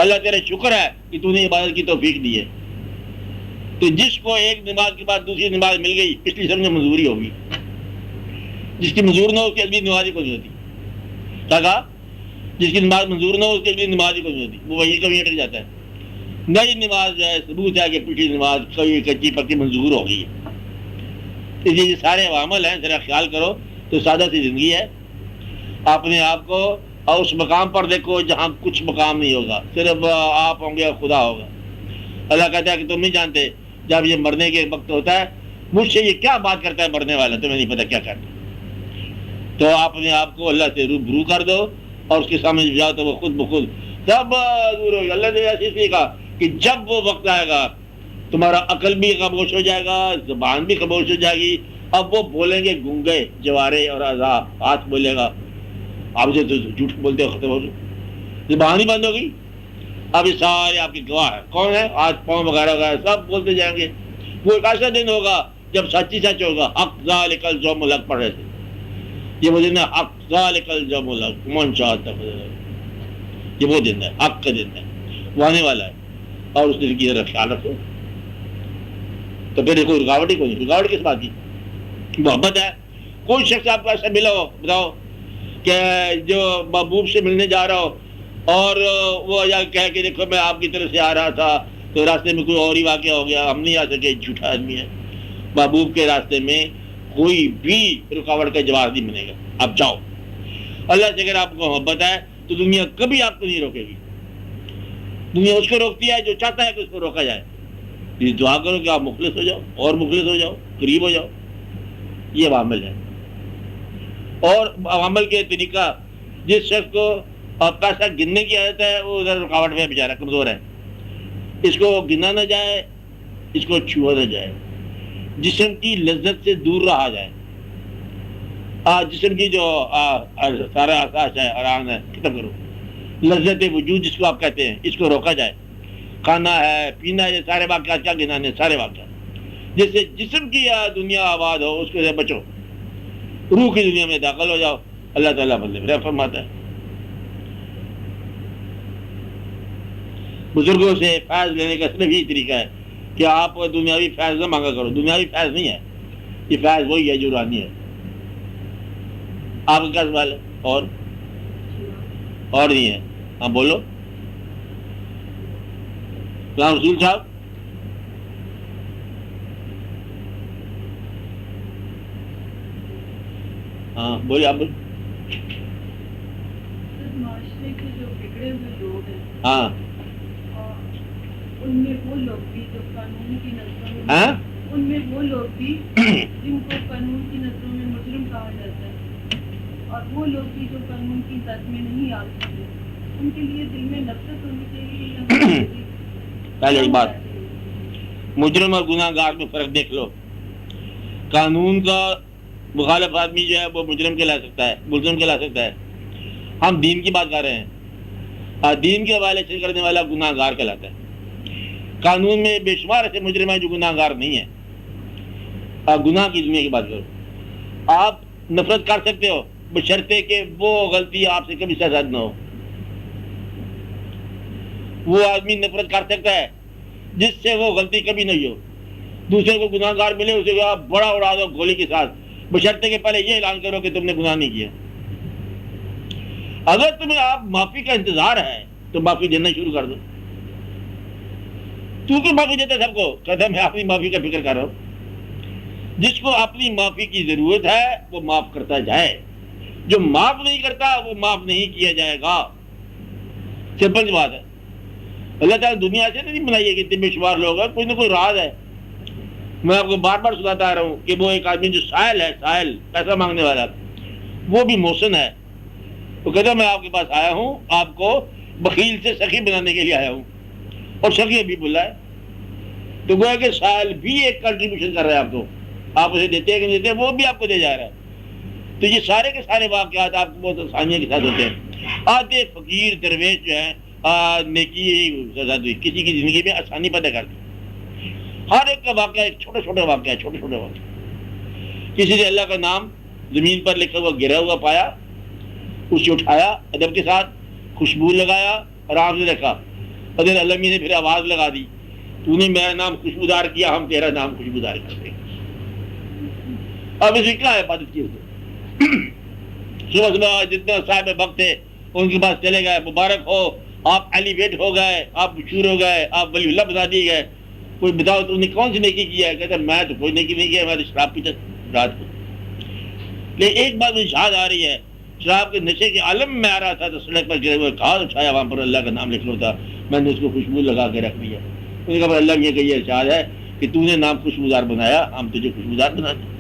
اللہ تیرا شکر ہے کہ تو نے عبادت کی توفیق دی ہے. تو جس کو ایک نماز کے بعد دوسری نماز مل گئی پچھلی سب میں منظوری ہوگی. جس کی منظور نہ ہو اس کی بھی نماز ہی کوئی نہیں ہوتی. کیا کہا؟ جس کی نماز منظور نہ ہو اس کی بھی نماز ہی کوئی نہیں ہوتی, وہ وہی کبھی اٹک جاتا ہے. نئی نماز جو ہے ثبوت ہے کہ پچھلی نماز کبھی کچی پکی منظور ہو گئی ہے. اس لیے یہ سارے عوامل ہیں, ذرا خیال کرو. تو سادہ سی زندگی ہے, اپنے آپ کو اور اس مقام پر دیکھو جہاں کچھ مقام نہیں ہوگا, صرف آپ ہوں گے اور خدا ہوگا. اللہ کہتا ہے کہ تم نہیں جانتے جب یہ مرنے کے وقت ہوتا ہے مجھ سے یہ کیا بات کرتا ہے مرنے والا, تمہیں نہیں پتا کیا کرتا. تو اپنے آپ کو اللہ سے روبرو کر دو اور اس کے سامنے جاؤ تو وہ خود بخود سب دور ہوگا. اللہ نے ایسے اس لیے کہا کہ جب وہ وقت آئے گا تمہارا عقل بھی خاموش ہو جائے گا, زبان بھی خاموش ہو جائے گی. اب وہ بولیں گے گونگے جوارے اور اعضاء, ہاتھ بولے گا, آپ سے تو جھوٹ بولتے ہو ختم ہو گئی, زبان ہی بند ہو گئی. اب یہ سارے آپ کے گواہ ہیں, کون ہے؟ ہاتھ پاؤں وغیرہ وغیرہ سب بولتے جائیں گے. وہ ایک ایسا دن ہوگا جب سچ ہی سچ ہوگا. حق ذالک الجوم الحق پڑھ رہے تھے, یہ وہ دن ہے حق ذالک الجوم الحق من شاء اللہ. یہ وہ دن ہے, حق کا دن ہے, وہ آنے والا ہے. اور اس دن کی طرف خیال رکھو. تو پھر کوئی رکاوٹ ہی کوئی نہیں. رکاوٹ کس بات کی؟ محبت ہے. کوئی شخص آپ کو ایسا ملا ہو بتاؤ کہ جو محبوب سے ملنے جا رہا ہو اور وہ یا کہہ کہ دیکھو میں آپ کی طرف سے آ رہا تھا تو راستے میں کوئی اور ہی واقعہ ہو گیا, ہم نہیں آ سکے, جھوٹا آدمی ہے. محبوب کے راستے میں کوئی بھی رکاوٹ کا جواب نہیں بنے گا. آپ جاؤ. اللہ سے اگر آپ کو محبت ہے تو دنیا کبھی آپ کو نہیں روکے گی. دنیا اس کو روکتی ہے جو چاہتا ہے کہ اس کو روکا جائے. یہ دعا کرو کہ آپ مخلص ہو جاؤ اور مخلص ہو جاؤ, قریب ہو جاؤ. یہ عوامل ہے. اور عوامل کے طریقہ, جس شخص کو پیسہ گننے کی عادت ہے وہ ادھر رکاوٹ میں بیچارہ کمزور ہے. اس کو گنا نہ جائے, اس کو چھوا نہ جائے, جسم کی لذت سے دور رہا جائے. جسم کی جو سارا احساس ہے آرام ہے ختم کرو. لذت وجود جس کو آپ کہتے ہیں اس کو روکا جائے. کھانا ہے, پینا ہے, یہ سارے واقعات کیا گنانے, سارے واقعات جس سے جسم کی دنیا آباد ہو اس سے بچو. روح کی دنیا میں داخل ہو جاؤ. اللہ تعالیٰ بدلے میں فرماتا ہے. بزرگوں سے فیض لینے کا صرف یہی طریقہ ہے کہ آپ دنیاوی فیض نہ مانگا کرو. دنیاوی فیض نہیں ہے یہ, فیض وہی ہے جو روحانی ہے. آپ کا کیا سوال ہے؟ اور نہیں ہے؟ ہاں بولو. غلام رسول صاحب, ہاں بولیے. آپ معاشرے کے جو بگڑے ہوئے لوگ ہیں, ہاں ان میں وہ لوگ بھی جو قانون کی نظروں میں ان میں وہ لوگ بھی جن کو قانون کی نظروں میں مجرم کہا جاتا ہے, اور وہ لوگ بھی جو قانون کی زد میں نہیں آ سکتے, ان کے لیے دل میں نفرت ہونی چاہیے. پہلے ایک بات, مجرم اور گناہ گار میں فرق دیکھ لو. قانون کا مخالف آدمی جو ہے وہ مجرم کہلا سکتا ہے, ملزم کہلا سکتا ہے. ہم دین کی بات کر رہے ہیں. دین کے حوالے سے کرنے والا گناہ گار کہلاتا ہے. قانون میں بے شمار ایسے مجرم ہیں جو گناہ گار نہیں ہیں. آپ گناہ کی دنیا کی بات کرو. آپ نفرت کر سکتے ہو بشرطے کہ وہ غلطی آپ سے کبھی سزا نہ ہو. وہ آدمی نفرت کر سکتا ہے جس سے وہ غلطی کبھی نہیں ہو. دوسرے کو گناہ گار ملے اسے آپ بڑا اڑا دو گولی کے ساتھ, بشرطے کہ پہلے یہ اعلان کرو کہ تم نے گناہ نہیں کیا. اگر تمہیں آپ معافی کا انتظار ہے تو معافی دینا شروع کر دو. تو کیوں معافی دیتا سب کو؟ کہتا میں اپنی معافی کا فکر کر رہا ہوں. جس کو اپنی معافی کی ضرورت ہے وہ معاف کرتا جائے, جو معاف نہیں کرتا وہ معاف نہیں کیا جائے گا. سمپل بات ہے. اللہ تعالیٰ دنیا سے نہیں بنائی ہے کہ اتنے بے شمار لوگ ہیں, کوئی نہ کوئی راز ہے. میں آپ کو بار بار سناتا آ رہا ہوں کہ وہ ایک آدمی جو سائل ہے, سائل پیسہ مانگنے والا, وہ بھی محسن ہے. وہ کہتا میں آپ کے پاس آیا ہوں, آپ کو بخیل سے سخی بنانے کے لیے آیا ہوں, اور سخی ابھی بولا ہے. تو گویا کہ سائل بھی ایک کنٹریبیوشن کر رہا ہے آپ کو. آپ اسے دیتے ہیں کہ نہیں دیتے, وہ بھی آپ کو دے جا رہا ہے. تو یہ سارے کے سارے واقعات آپ کو بہت آسانیوں کے ساتھ ہوتے ہیں. آتے فقیر درویش جو ہیں نیکی سزا دی, کسی کی زندگی میں آسانی پیدا کرتی. ہر ایک کا واقعہ ایک چھوٹا چھوٹا واقعہ ہے, چھوٹے چھوٹے واقعہ. کسی نے اللہ کا نام زمین پر لکھا ہوا گرا ہوا پایا, اسے اٹھایا ادب کے ساتھ, خوشبو لگایا, آرام سے رکھا. حضرت علمی نے پھر آواز لگا دی تو نے میرا نام خوشبودار کیا، ہم تیرا نام خوشبودار کرتے ہیں۔ اب اسے کیا عبادت کی اسے؟ صبح صبح جتنے صاحب وقت تھے ان کے پاس چلے گئے، مبارک ہو آپ ایلیویٹ ہو گئے، آپ مشہور ہو گئے، آپ ولی اللہ بتا دیے گئے۔ کوئی بتاؤ تم نے کون سی نیکی کیا ہے؟ کہتے میں تو کوئی نیکی نہیں کیا، میں تو شراب پیتا رات کو۔ لیکن ایک بات مجھے یاد آ رہی ہے، شراب کے نشے کے عالم میں آ رہا تھا تو سڑک پر گرے ہوئے کھاد اٹھایا، وہاں پر اللہ کا نام لکھ لو تھا، میں نے اس کو خوشبو لگا کے رکھ دیا۔ انہوں نے کہا اللہ یہ کہ یہ ارشاد ہے کہ تو نے نام خوشبودار بنایا، ہم تجھے خوشبودار بنا دیں۔